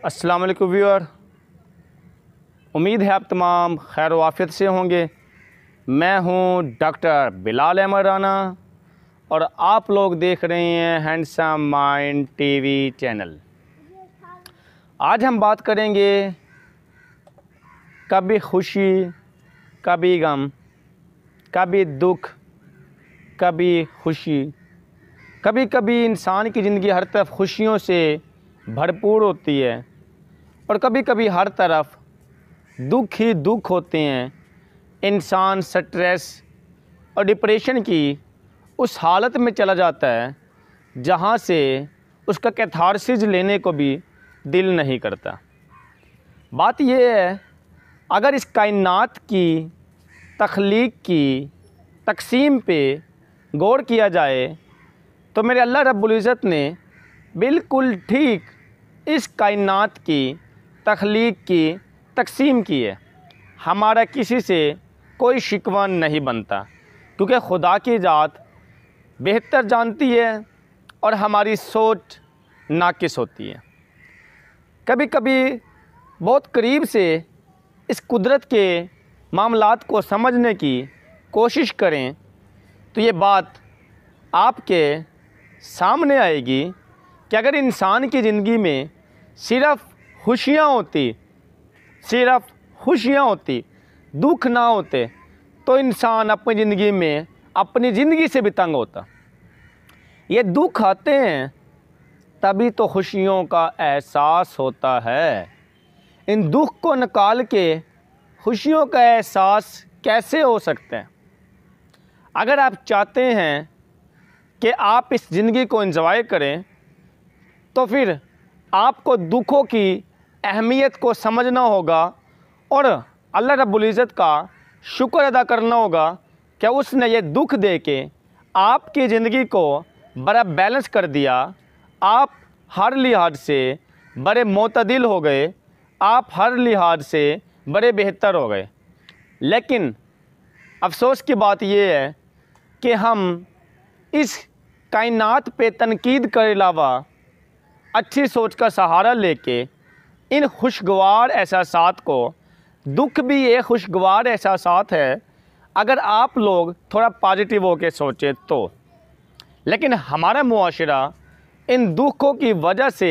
अस्सलाम वालेकुम व्यूअर, उम्मीद है आप तमाम खैर वाफ़ियत से होंगे। मैं हूं डॉक्टर बिलाल अहमद राना और आप लोग देख रहे हैं हैंडसम माइंड टीवी चैनल। आज हम बात करेंगे कभी खुशी, कभी गम, कभी दुख, कभी खुशी। कभी कभी इंसान की ज़िंदगी हर तरफ खुशियों से भरपूर होती है और कभी कभी हर तरफ दुख ही दुख होते हैं। इंसान स्ट्रेस और डिप्रेशन की उस हालत में चला जाता है जहाँ से उसका कैथारसिस लेने को भी दिल नहीं करता। बात यह है, अगर इस कायनात की तख्लीक की तकसीम पे गौर किया जाए तो मेरे अल्लाह रब्बुल इज़्ज़त ने बिल्कुल ठीक इस कायनात की तख्लीक की तकसीम की है। हमारा किसी से कोई शिकवा नहीं बनता क्योंकि खुदा की ज़ात बेहतर जानती है और हमारी सोच नाकिस होती है। कभी कभी बहुत करीब से इस कुदरत के मामलात को समझने की कोशिश करें तो ये बात आपके सामने आएगी कि अगर इंसान की ज़िंदगी में सिर्फ़ खुशियाँ होती, दुख ना होते तो इंसान अपनी ज़िंदगी में अपनी ज़िंदगी से भी तंग होता। ये दुख आते हैं तभी तो खुशियों का एहसास होता है। इन दुख को निकाल के खुशियों का एहसास कैसे हो सकता है? अगर आप चाहते हैं कि आप इस ज़िंदगी को एंजॉय करें तो फिर आपको दुखों की अहमियत को समझना होगा और अल्लाह रब्बुल इज़्ज़त का शुक्र अदा करना होगा कि उसने ये दुख दे के आपकी ज़िंदगी को बड़ा बैलेंस कर दिया। आप हर लिहाज से बड़े मोतदिल हो गए, आप हर लिहाज से बड़े बेहतर हो गए। लेकिन अफसोस की बात यह है कि हम इस कायनात पे तनकीद के अलावा अच्छी सोच का सहारा लेके इन खुशगवार एहसासात को, दुख भी एक खुशगवार एहसासात है अगर आप लोग थोड़ा पॉजिटिव होकर सोचें तो। लेकिन हमारा मुआशरा इन दुखों की वजह से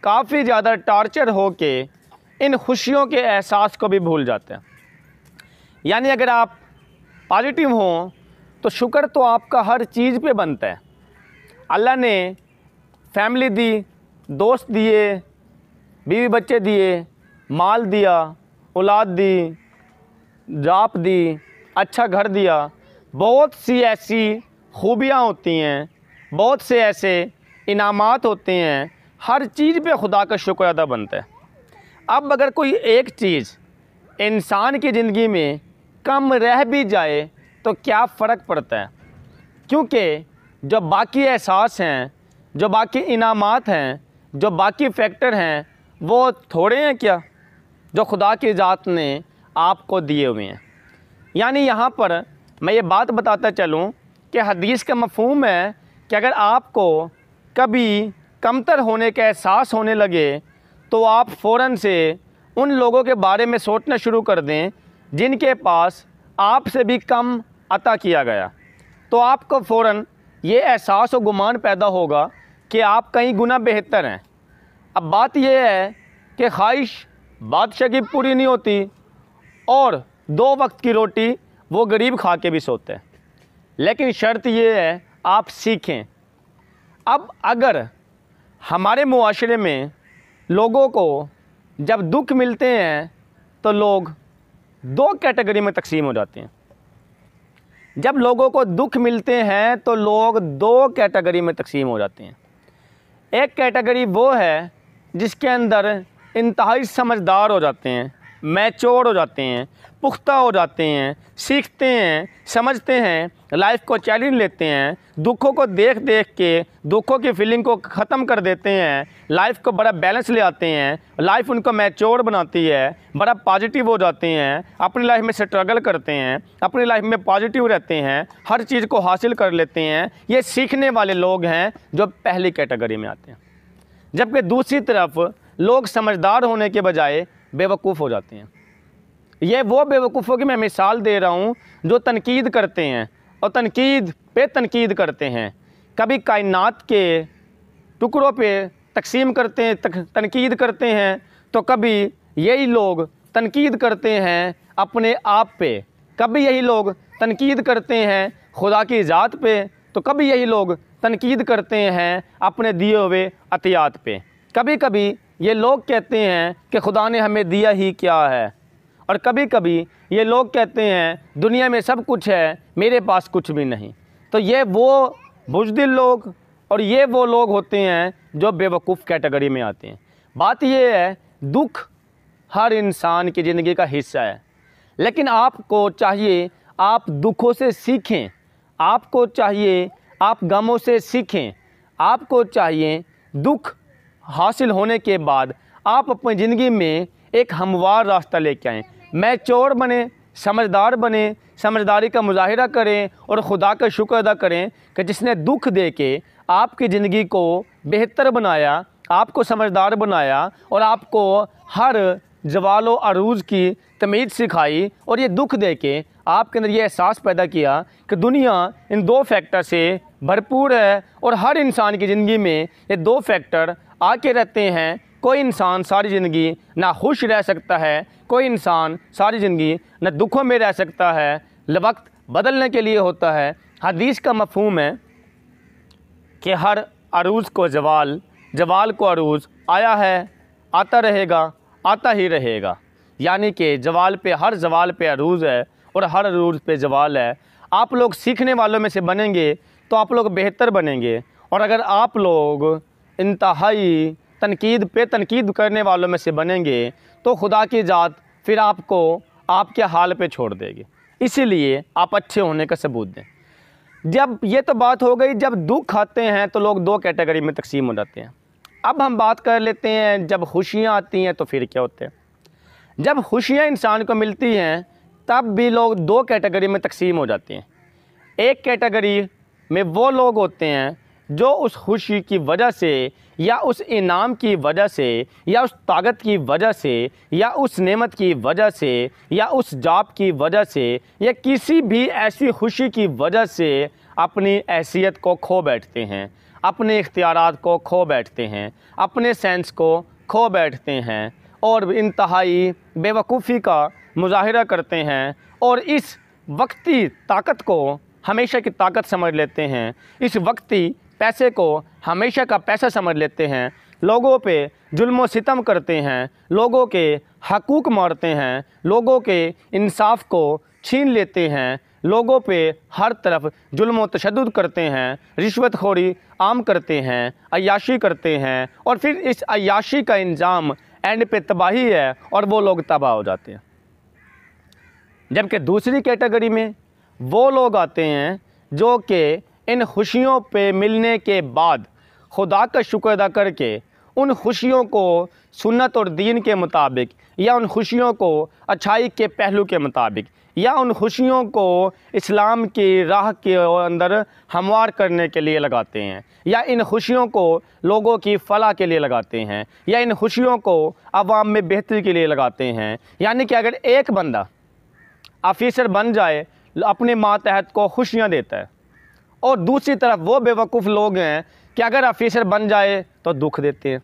काफ़ी ज़्यादा टार्चर होके इन खुशियों के एहसास को भी भूल जाते हैं। यानी अगर आप पॉजिटिव हों तो शुक्र तो आपका हर चीज़ पे बनता है। अल्लाह ने फैमिली दी, दोस्त दिए, बीवी बच्चे दिए, माल दिया, औलाद दी, जॉब दी, अच्छा घर दिया। बहुत सी ऐसी खूबियाँ होती हैं, बहुत से ऐसे इनामात होते हैं, हर चीज़ पे खुदा का शुक्र अदा बनता है। अब अगर कोई एक चीज़ इंसान की ज़िंदगी में कम रह भी जाए तो क्या फ़र्क पड़ता है? क्योंकि जो बाकी एहसास हैं, जो बाकी इनामात हैं, जो बाकी फैक्टर हैं वो थोड़े हैं क्या जो खुदा की ज़ात ने आपको दिए हुए हैं। यानी यहाँ पर मैं ये बात बताता चलूँ कि हदीस का मफ़हूम है कि अगर आपको कभी कमतर होने का एहसास होने लगे तो आप फ़ौरन से उन लोगों के बारे में सोचना शुरू कर दें जिनके पास आपसे भी कम अता किया गया। तो आपको फ़ौरन ये एहसास और गुमान पैदा होगा कि आप कहीं गुना बेहतर हैं। अब बात यह है कि ख्वाहिश बादशाह की पूरी नहीं होती और 2 वक्त की रोटी वो गरीब खा के भी सोते हैं। लेकिन शर्त ये है आप सीखें। अब अगर हमारे मुआशरे में लोगों को जब दुख मिलते हैं तो लोग 2 कैटेगरी में तकसीम हो जाते हैं। जब लोगों को दुख मिलते हैं तो लोग 2 कैटेगरी में तकसीम हो जाते हैं। एक कैटेगरी वो है जिसके अंदर इंतहाई समझदार हो जाते हैं, मैच्योर हो जाते हैं, पुख्ता हो जाते हैं, सीखते हैं, समझते हैं, लाइफ को चैलेंज लेते हैं, दुखों को देख देख के दुखों की फीलिंग को ख़त्म कर देते हैं, लाइफ को बड़ा बैलेंस ले आते हैं, लाइफ उनको मैच्योर बनाती है, बड़ा पॉजिटिव हो जाते हैं, अपनी लाइफ में स्ट्रगल करते हैं, अपनी लाइफ में पॉजिटिव रहते हैं, हर चीज़ को हासिल कर लेते हैं। ये सीखने वाले लोग हैं जो पहली कैटेगरी में आते हैं। जबकि दूसरी तरफ लोग समझदार होने के बजाय बेवकूफ़ हो जाते हैं। ये वो बेवकूफ़ों की मैं मिसाल दे रहा हूँ जो तनकीद करते हैं और तनकीद पे तनकीद करते हैं। कभी कायनात के टुकड़ों पे तकसीम करते हैं, तनकीद करते हैं, तो कभी यही लोग तनकीद करते हैं अपने आप पे, कभी यही लोग तनकीद करते हैं खुदा की ज़ात पे, तो कभी यही लोग तनकीद करते हैं अपने दिए हुए अतियात पे। कभी कभी ये लोग कहते हैं कि खुदा ने हमें दिया ही क्या है, और कभी कभी ये लोग कहते हैं दुनिया में सब कुछ है, मेरे पास कुछ भी नहीं। तो ये वो बुज़दिल लोग और ये वो लोग होते हैं जो बेवकूफ़ कैटेगरी में आते हैं। बात ये है, दुख हर इंसान की ज़िंदगी का हिस्सा है, लेकिन आपको चाहिए आप दुखों से सीखें, आपको चाहिए आप गमों से सीखें, आपको चाहिए दुख हासिल होने के बाद आप अपनी ज़िंदगी में एक हमवार रास्ता लेके आएँ, मैच्योर बने, समझदार बने, समझदारी का मुजाहिरा करें और खुदा का शुक्र अदा करें कि जिसने दुख दे के आपकी ज़िंदगी को बेहतर बनाया, आपको समझदार बनाया और आपको हर जवालो अरूज़ की तमीज़ सिखाई, और ये दुख दे के आपके अंदर ये एहसास पैदा किया कि दुनिया इन दो फैक्टर से भरपूर है और हर इंसान की ज़िंदगी में ये दो फैक्टर आके रहते हैं। कोई इंसान सारी ज़िंदगी ना खुश रह सकता है, कोई इंसान सारी ज़िंदगी न दुखों में रह सकता है, वक्त बदलने के लिए होता है। हदीस का मफ़हूम है कि हर अरूज़ को जवाल, जवाल को अरूज़, आया है आता रहेगा, आता ही रहेगा। यानी कि जवाल पे, हर जवाल पे अरूज़ है और हर अरूज़ पे जवाल है। आप लोग सीखने वालों में से बनेंगे तो आप लोग बेहतर बनेंगे, और अगर आप लोग इंतहाई तनकीद पे तनकीद करने वालों में से बनेंगे तो खुदा की ज़ात फिर आपको आपके हाल पे छोड़ देगी। इसीलिए आप अच्छे होने का सबूत दें। जब ये तो बात हो गई, जब दुख आते हैं तो लोग दो कैटेगरी में तकसीम हो जाते हैं। अब हम बात कर लेते हैं जब खुशियाँ आती हैं तो फिर क्या होते हैं। जब खुशियाँ इंसान को मिलती हैं तब भी लोग दो कैटेगरी में तकसीम हो जाते हैं। एक कैटेगरी में वो लोग होते हैं जो उस खुशी की वजह से या उस इनाम की वजह से या उस ताकत की वजह से या उस नेमत की वजह से या उस जॉब की वजह से या किसी भी ऐसी खुशी की वजह से अपनी हैसियत को खो बैठते हैं, अपने इख्तियारात को खो बैठते हैं, अपने सेंस को खो बैठते हैं और इंतहाई बेवकूफ़ी का मुजाहिरा करते हैं, और इस वक्ती ताकत को हमेशा की ताकत समझ लेते हैं, इस वक्ती पैसे को हमेशा का पैसा समझ लेते हैं, लोगों पे जुल्म सितम करते हैं, लोगों के हकूक़ मारते हैं, लोगों के इंसाफ को छीन लेते हैं, लोगों पे हर तरफ जुल्म तशद्दुद करते हैं, रिश्वतखोरी आम करते हैं, अय्याशी करते हैं, और फिर इस अय्याशी का इंजाम एंड पे तबाही है और वो लोग तबाह हो जाते हैं। जबकि दूसरी कैटेगरी में वो लोग आते हैं जो कि इन खुशियों पे मिलने के बाद खुदा का शुक्र अदा करके उन खुशियों को सुन्नत और दीन के मुताबिक या उन खुशियों को अच्छाई के पहलू के मुताबिक या उन खुशियों को इस्लाम की राह के अंदर हमवार करने के लिए लगाते हैं, या इन खुशियों को लोगों की फलाह के लिए लगाते हैं, या इन खुशियों को अवाम में बेहतरी के लिए लगाते हैं। यानी कि अगर एक बंदा ऑफिसर बन जाए अपने मातहत को खुशियाँ देता है, और दूसरी तरफ वो बेवकूफ़ लोग हैं कि अगर ऑफिसर बन जाए तो दुख देते हैं।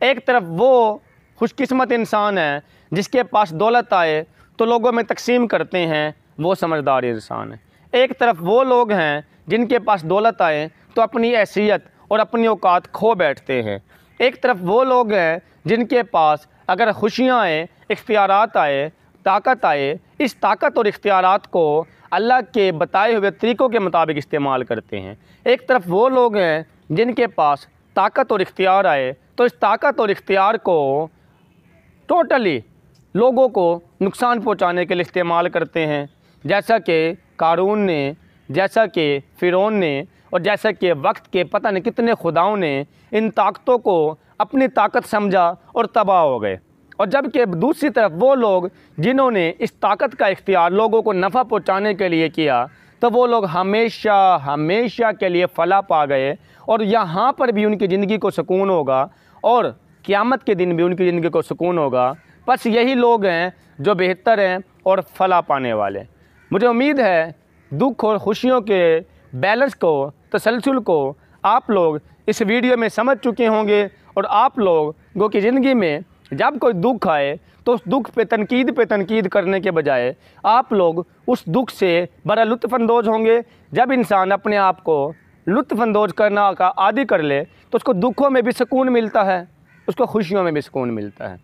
एक तरफ वो खुशकिस्मत इंसान है जिसके पास दौलत आए तो लोगों में तकसीम करते हैं, वो समझदार इंसान है। एक तरफ वो लोग हैं जिनके पास दौलत आए तो अपनी हैसियत और अपनी औकात खो बैठते हैं। एक तरफ वो लोग हैं जिनके पास अगर खुशियाँ आए, इख्तियारात आए, ताकत आए, इस ताकत और इख्तियारात को अल्लाह के बताए हुए तरीक़ों के मुताबिक इस्तेमाल करते हैं। एक तरफ वो लोग हैं जिनके पास ताकत और इख्तियार आए तो इस ताकत और इख्तियार को टोटली लोगों को नुकसान पहुंचाने के लिए इस्तेमाल करते हैं, जैसा कि कारून ने, जैसा कि फ़िरौन ने, और जैसा कि वक्त के पता नहीं कितने खुदाओं ने इन ताकतों को अपनी ताकत समझा और तबाह हो गए। और जबकि दूसरी तरफ वो लोग जिन्होंने इस ताकत का इख्तियार लोगों को नफ़ा पहुंचाने के लिए किया तो वो लोग हमेशा हमेशा के लिए फला पा गए, और यहाँ पर भी उनकी ज़िंदगी को सुकून होगा। और क़यामत के दिन भी उनकी ज़िंदगी को सुकून होगा। बस यही लोग हैं जो बेहतर हैं और फलाह पाने वाले। मुझे उम्मीद है दुख और खुशियों के बैलेंस को, तसलसल को आप लोग इस वीडियो में समझ चुके होंगे और आप लोगों की ज़िंदगी में जब कोई दुख आए तो उस दुख पे तनकीद करने के बजाय आप लोग उस दुख से बड़ा लुत्फ़अंदोज़ होंगे। जब इंसान अपने आप को लुत्फ़अंदोज़ करना का आदी कर ले तो उसको दुखों में भी सुकून मिलता है, उसको खुशियों में भी सुकून मिलता है।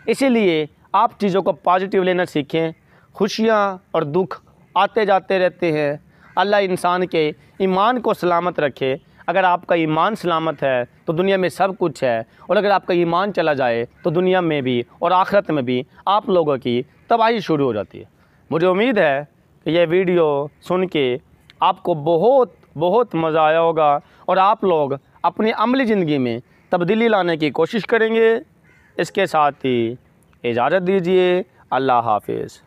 इसीलिए आप चीज़ों को पॉजिटिव लेना सीखें। खुशियाँ और दुख आते जाते रहते हैं। अल्लाह इंसान के ईमान को सलामत रखे। अगर आपका ईमान सलामत है तो दुनिया में सब कुछ है, और अगर आपका ईमान चला जाए तो दुनिया में भी और आखिरत में भी आप लोगों की तबाही शुरू हो जाती है। मुझे उम्मीद है कि यह वीडियो सुन के आपको बहुत बहुत मज़ा आया होगा और आप लोग अपनी अमली ज़िंदगी में तब्दीली लाने की कोशिश करेंगे। इसके साथ ही इजाज़त दीजिए। अल्लाह हाफिज़।